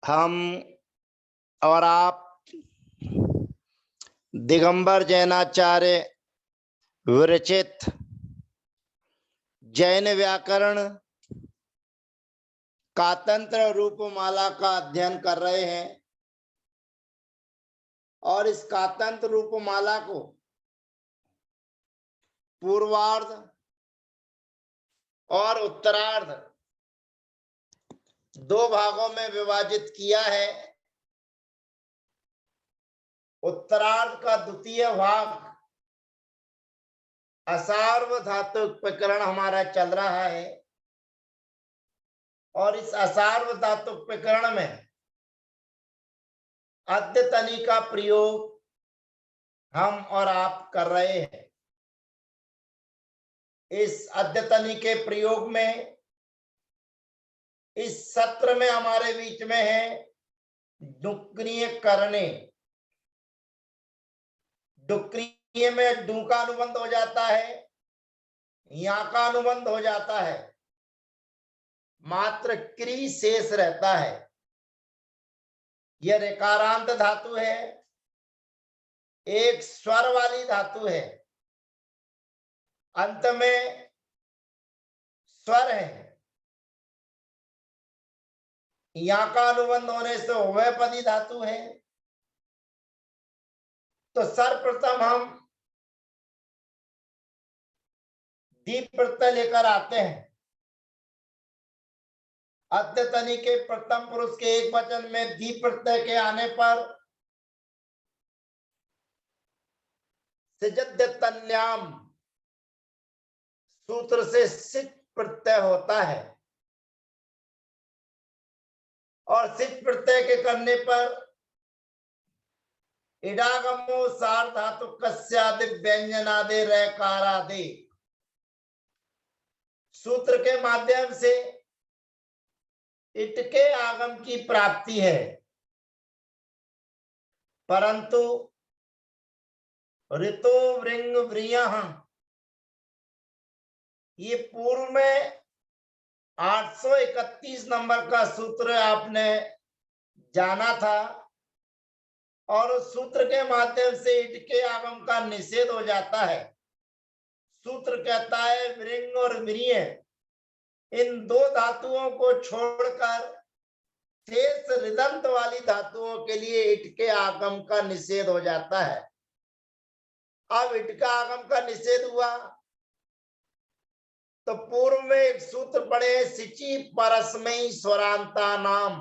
हम और आप दिगंबर जैनाचार्य विरचित जैन व्याकरण कातंत्र रूपमाला का अध्ययन कर रहे हैं और इस कातंत्र रूपमाला को पूर्वार्ध और उत्तरार्ध दो भागों में विभाजित किया है। उत्तरार्ध का द्वितीय भाग असार्वधातुक प्रकरण हमारा चल रहा है और इस असार्वधातुक प्रकरण में अद्यतनी का प्रयोग हम और आप कर रहे हैं। इस अद्यतनी के प्रयोग में इस सत्र में हमारे बीच में है डुक्रिय करने। डुक्रिय में डू का अनुबंध हो जाता है, या का अनुबंध हो जाता है, मात्र क्री शेष रहता है। यह ऋकारांत धातु है, एक स्वर वाली धातु है, अंत में स्वर है। या का अनुबंध होने से उभयपदी धातु है। तो सर्वप्रथम हम दीप प्रत्यय लेकर आते हैं। अद्यतनी के प्रथम पुरुष के एक वचन में दीप प्रत्यय के आने पर सिजद्यतन्याम सूत्र से सिच प्रत्यय होता है और सिच प्रत्यय के करने पर इडागमो सार्वधातु कस्यादि व्यंजनादि रकारादि सूत्र के माध्यम से इट के आगम की प्राप्ति है, परंतु ऋतो वृंग व्रियः ये पूर्व में 831 नंबर का सूत्र आपने जाना था और उस सूत्र के माध्यम से इट के आगम का निषेध हो जाता है। सूत्र कहता है वृंग और व्रिय इन दो धातुओं को छोड़कर शेष ऋदंत वाली धातुओं के लिए इट के आगम का निषेध हो जाता है। अब इट का आगम का निषेध हुआ तो पूर्व में एक सूत्र पढ़े सिचि परस्मई स्वरांता नाम।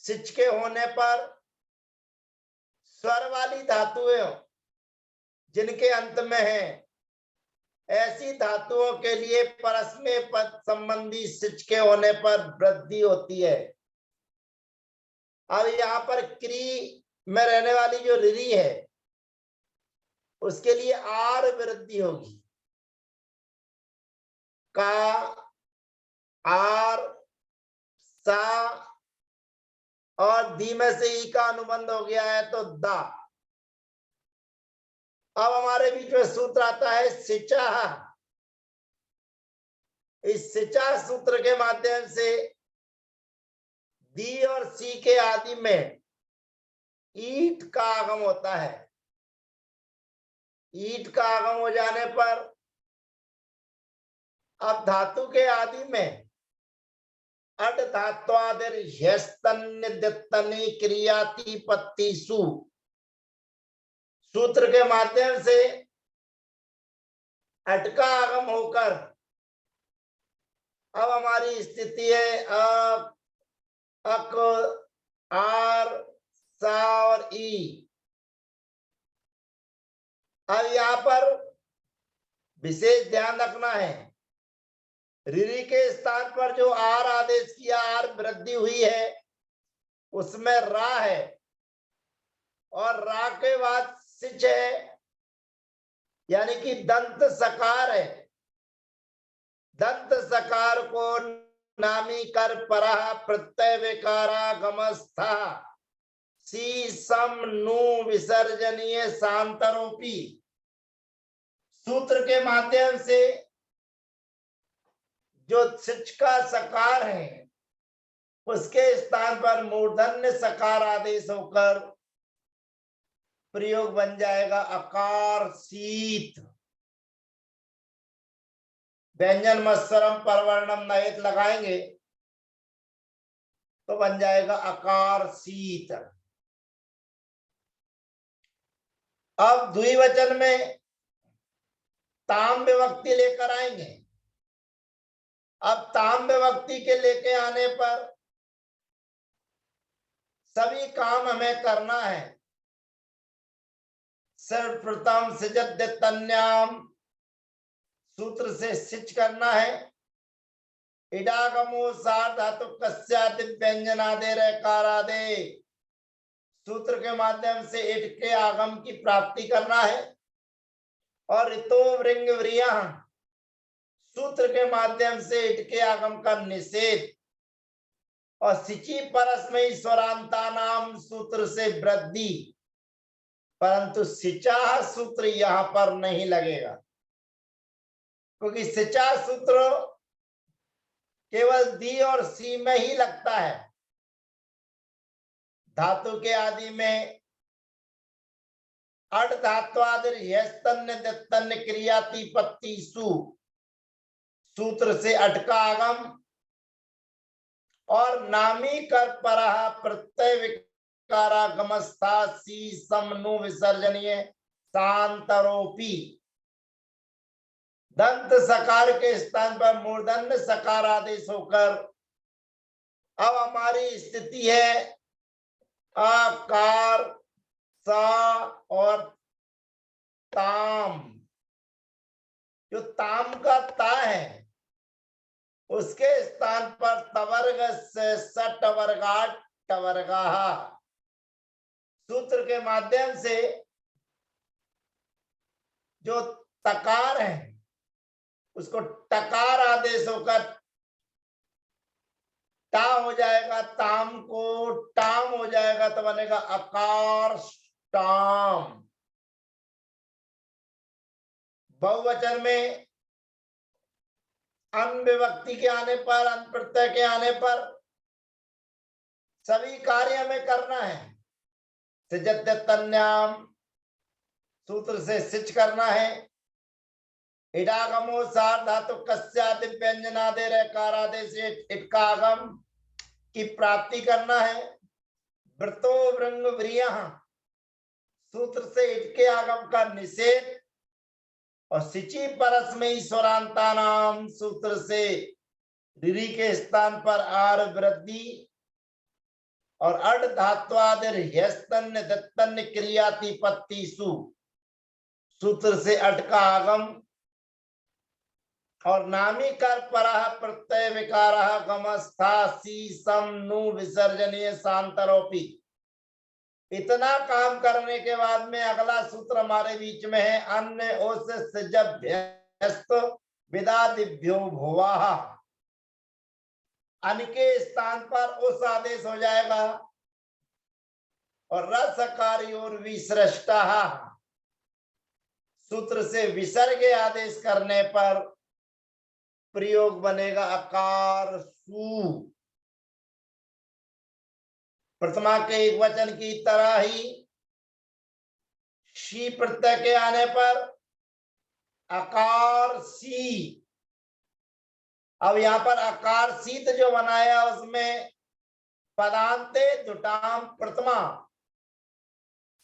सिच के होने पर स्वर वाली धातुएं जिनके अंत में है ऐसी धातुओं के लिए परस्मय पद संबंधी सिच के होने पर वृद्धि होती है। अब यहाँ पर क्री में रहने वाली जो रिरी है उसके लिए आर वृद्धि होगी। का आर सा और दी में से ई का अनुबंध हो गया है तो दा। अब हमारे बीच में सूत्र आता है सिचा। इस सिचा सूत्र के माध्यम से दी और सी के आदि में ईट का आगम होता है। ईट का आगम हो जाने पर अब धातु के आदि में अड धात्वादिर ह्यस्तन्यद्यतनी क्रियातिपत्तिषु सूत्र के माध्यम से अट का आगम होकर अब हमारी स्थिति है अक आर सा और ई। अब यहाँ पर विशेष ध्यान रखना है, रिरी के स्थान पर जो आर आदेश किया आर वृद्धि हुई है उसमें रा है और रा के बाद सिच है, यानी कि दंत सकार है। दंत सकार को नामी कर परः प्रत्यय विकारागमस्था सी सम नु विसर्जनीय सांतरोपी सूत्र के माध्यम से जो सिच का सकार है उसके स्थान पर मूर्धन्य सकार आदेश होकर प्रयोग बन जाएगा अकार शीत। व्यंजन मत्सरम परवर्णम नयत लगाएंगे तो बन जाएगा अकार शीत। अब द्विवचन में ताम विभक्ति लेकर आएंगे। अब ताम विभक्ति के लेके आने पर सभी काम हमें करना है। सर्वप्रथम सिजद्यतन्याम सूत्र से सिच करना है। इडागमो सार धातु कस्याति व्यंजनादे रकारादे सूत्र के माध्यम से इट के आगम की प्राप्ति करना है। और ऋतो वृंग व्रिया सूत्र के माध्यम से इट के आगम का निषेध। और सिची परस्मयी स्वरांता नाम सूत्र से वृद्धि, परंतु सिचा सूत्र यहां पर नहीं लगेगा, क्योंकि सिचा सूत्र केवल दी और सी में ही लगता है। धातु के आदि में अट धात्वादिर यस्तन्य दत्तन्य क्रियातिपत्ति सु सूत्र से अटका आगम और नामी कर परहा प्रत्यय विकारागमस्था सी समनु विसर्जनीय सांतरोपी दंत सकार के स्थान पर मूर्धन्य सकार आदेश होकर अब हमारी स्थिति है आकार सा और ताम। जो ताम का ता है उसके स्थान पर तवर्ग से सटवर्गाट टवर्गाहा सूत्र के माध्यम से जो तकार है उसको टकार आदेश होकर टा हो जाएगा, ताम को टाम हो जाएगा तो बनेगा अकार टाम। बहुवचन में अन विभक्ति के आने पर, अन प्रत्यय के आने पर सभी कार्य हमें करना है। सिजद्यतन्याम सूत्र से सिच करना है। इडागमो सार धातु कस्यादि व्यंजनादे रकारादे से इट का आगम की प्राप्ति करना है। वृतो वृंग व्रिया सूत्र से इट के आगम का निषेध और सिची परस्मयी स्वरांता नाम सूत्र से ऋ के स्थान पर आर वृद्धि और अड धात्वादिर यस्तन्य दत्तन्य क्रियातिपत्ति सु सूत्र से अट का आगम और नामी कर परह प्रत्यय विकारः गमस्था सी सम नु विसर्जनीय सांतरोपी। इतना काम करने के बाद में अगला सूत्र हमारे बीच में है अन्य ओस सजभ्यस्त विदादिभ्यो भुवाः। अन के स्थान पर उस आदेश हो जाएगा और रसकारी और विसृष्टा सूत्र से विसर्ग आदेश करने पर प्रयोग बनेगा अकार सु। प्रथमा के एक वचन की तरह ही शी प्रत्यय के आने पर अकार सी। अब यहाँ पर अकार सीत जो बनाया उसमें पदांते दुटाम प्रथमा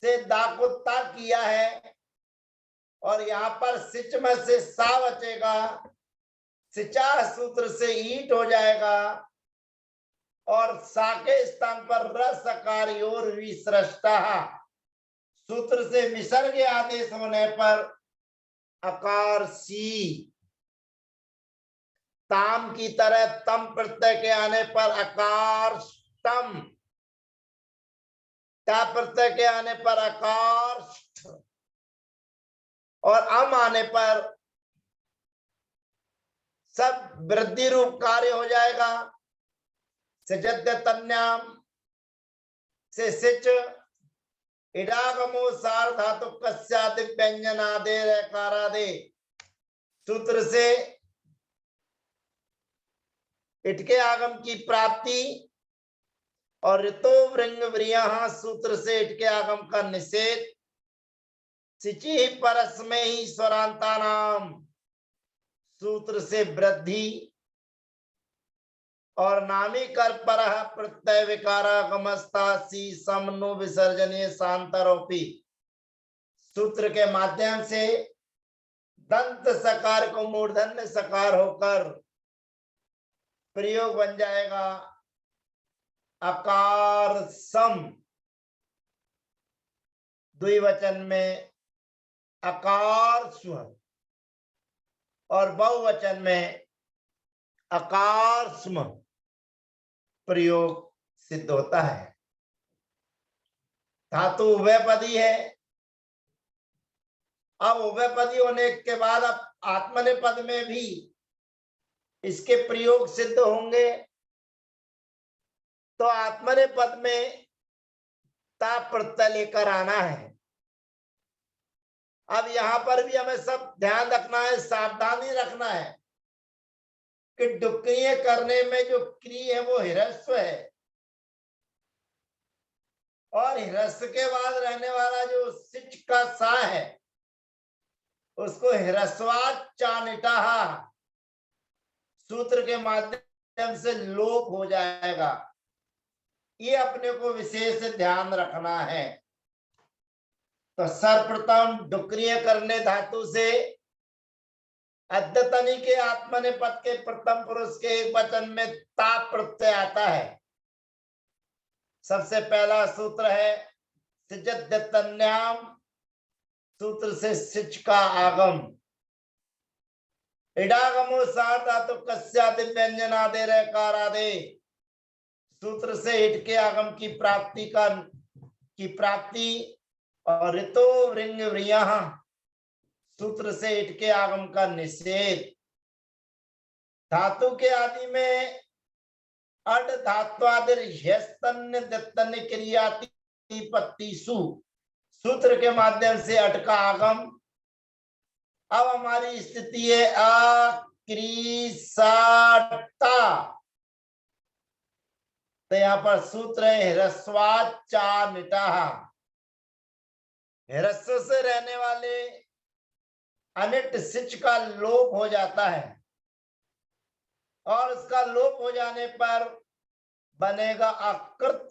से दाकुत्ता किया है और यहाँ पर सिच में से सा बचेगा। सिचा सूत्र से ईट हो जाएगा और सा के स्थान पर रसकारी और विसृष्टा सूत्र से विसर्ग आदेश होने पर अकार सी। ताम की तरह तम प्रत्यय के आने पर अकार तम, टा प्रत्यय के आने पर अकार और अम आने पर सब वृद्धि रूप कार्य हो जाएगा। सिजद्यतन्याम से सिच इडागमो सार धातु कस्यादि व्यंजनादे रकारादे सूत्र से इट के आगम की प्राप्ति और ऋतो वृंग व्रियः सूत्र से इट के आगम का निषेध। सिचि परस्मै ही स्वरांतानाम सूत्र से वृद्धि और नामी कर पर प्रत्यय विकारागमस्ता सी समनु विसर्जनीय शांतरोपी सूत्र के माध्यम से दंत सकार को मूर्धन्य सकार होकर प्रयोग बन जाएगा अकार सम। द्विवचन में अकार स्व और बहुवचन में अकार स्म प्रयोग सिद्ध होता है। धातु उभयपदी है। अब उभयपदी होने के बाद अब आत्मनेपद में भी इसके प्रयोग सिद्ध होंगे। तो आत्मनेपद में ता प्रत्यय लेकर आना है। अब यहां पर भी हमें सब ध्यान रखना है, सावधानी रखना है कि डुक्रिय करने में जो क्री है वो हिरस्व है और हिरस्व के बाद रहने वाला जो सिच का सा है उसको हिरस्वात चानिटाहा सूत्र के माध्यम से लोप हो जाएगा। ये अपने को विशेष ध्यान रखना है। तो सर्वप्रथम डुक्रिय करने धातु से अद्यतनी के आत्मनेपद के प्रथम पुरुष के एक वचन में ता प्रत्यय आता है। सबसे पहला सूत्र है सिजद्यतन्याम सूत्र से सिच का आगम। इडागमो साथ धातु कस्यादि व्यंजनादि रकारादि सूत्र से इट के आगम की प्राप्ति और ऋतो वृंग व्रियः सूत्र से इट के आगम का निषेध। धातु के आदि में अड धात्वादिर्ह्यस्तन्य क्रियातिपत्तिषु सूत्र के माध्यम से अट का आगम। अब हमारी स्थिति है अक्रीसाटा। तो यहाँ पर सूत्र है ह्रस्वाच्चानिटा। ह्रस्व से रहने वाले अनिट सिच का लोप हो जाता है और उसका लोप हो जाने पर बनेगा अकृत।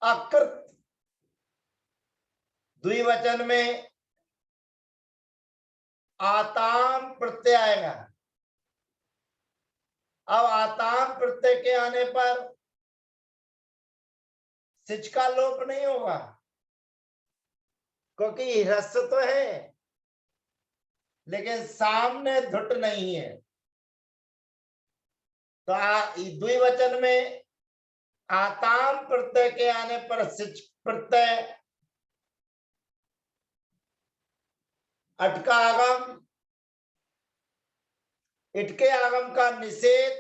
अकृत द्विवचन में आताम प्रत्यय आएगा। अब आताम प्रत्यय के आने पर सिच का लोप नहीं होगा क्योंकि ह्रस्व तो है लेकिन सामने धुट नहीं है। तो द्विवचन में आताम प्रत्यय के आने पर सिच प्रत्यय अट का आगम, इट के आगम का निषेध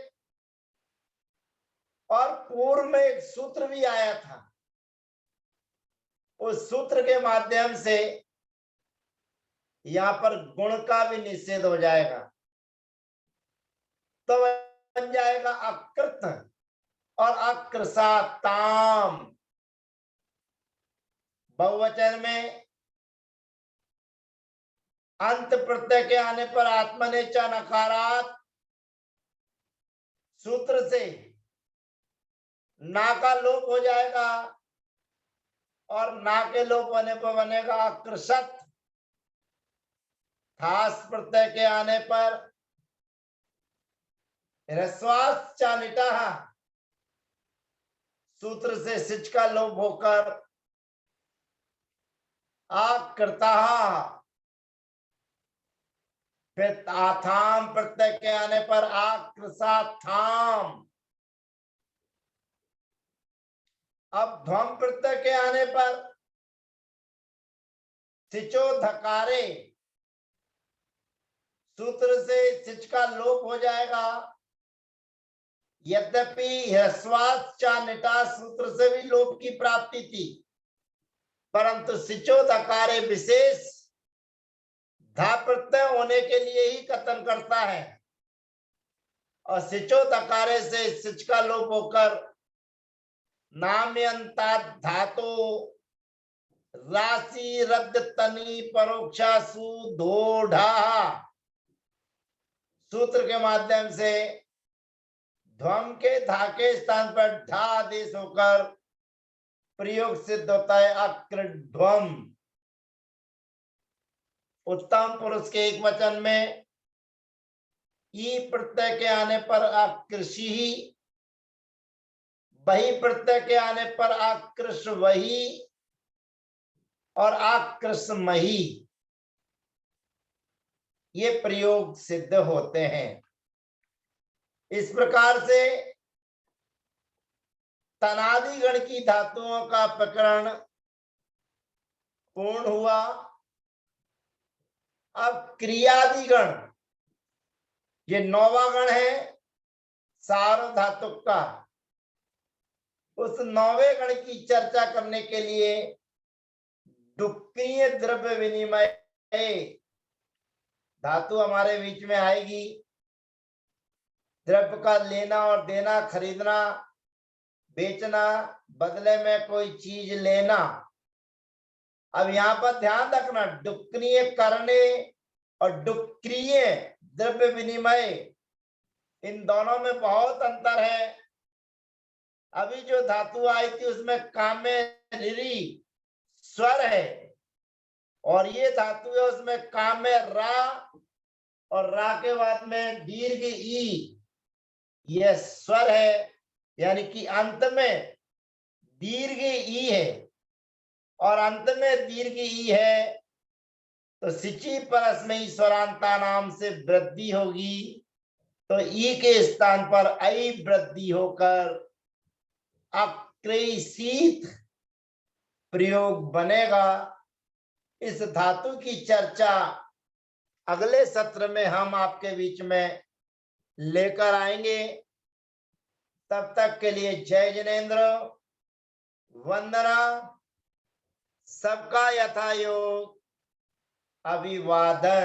और पूर्व में एक सूत्र भी आया था। उस सूत्र के माध्यम से यहाँ पर गुण का भी निषेध हो जाएगा। तो बन जाएगा अकृत और अकृसाताम। बहुवचन में अंत प्रत्यय के आने पर आत्मनेचा नकारात सूत्र से ना का लोप हो जाएगा और ना के लोप होने पर बनेगा अकृषत। खास प्रत्यय के आने पर ह्रस्वास चानिटा सूत्र से सिच का लोप होकर आकृता। फिर आथाम प्रत्यय के आने पर आकृसाथाम। अब ध्वम प्रत्यय के आने पर सिचो धकारे सूत्र से सिच का लोप हो जाएगा। यद्यपि ह्रस्वास चानिटा सूत्र से भी लोप की प्राप्ति थी परंतु सिचो धकारे विशेष धा प्रत्यय होने के लिए ही कथन करता है। और सिचो तकारे से सिच का लोप होकर नाम्यंता धातु राशि रद्द तनी परोक्षा सुधोढ़ा सूत्र के माध्यम से ध्वम के धा के स्थान पर ढा आदेश होकर प्रयोग सिद्ध होता है अकृध्वम। उत्तम पुरुष के एक वचन में ई प्रत्यय के आने पर आकृषि ही, वही प्रत्यय के आने पर आकृष वही और आकृष्मही ये प्रयोग सिद्ध होते हैं। इस प्रकार से तनादि गण की धातुओं का प्रकरण पूर्ण हुआ। अब क्रियादि गण, ये 9वां गण है सार्वधातुक का, उस 9वें गण की चर्चा करने के लिए डुक्कीय द्रव्य विनिमय धातु हमारे बीच में आएगी। द्रव्य का लेना और देना, खरीदना, बेचना, बदले में कोई चीज लेना। अब यहाँ पर ध्यान रखना, डुक्रीय करने और डुक्रीय द्रव्य विनिमय, इन दोनों में बहुत अंतर है। अभी जो धातु आई थी उसमें कामे ऋरी स्वर है और ये धातु है उसमें कामे रा और रा के बाद में दीर्घ ई, यह स्वर है, यानी कि अंत में दीर्घ ई है और अंत में दीर्घ ई है तो सिची परस में स्वरांता नाम से वृद्धि होगी, तो ई के स्थान पर आई वृद्धि होकर अक्रेसित प्रयोग बनेगा। इस धातु की चर्चा अगले सत्र में हम आपके बीच में लेकर आएंगे। तब तक के लिए जय जिनेन्द्र, वंदना, सबका यथायोग अभिवादन।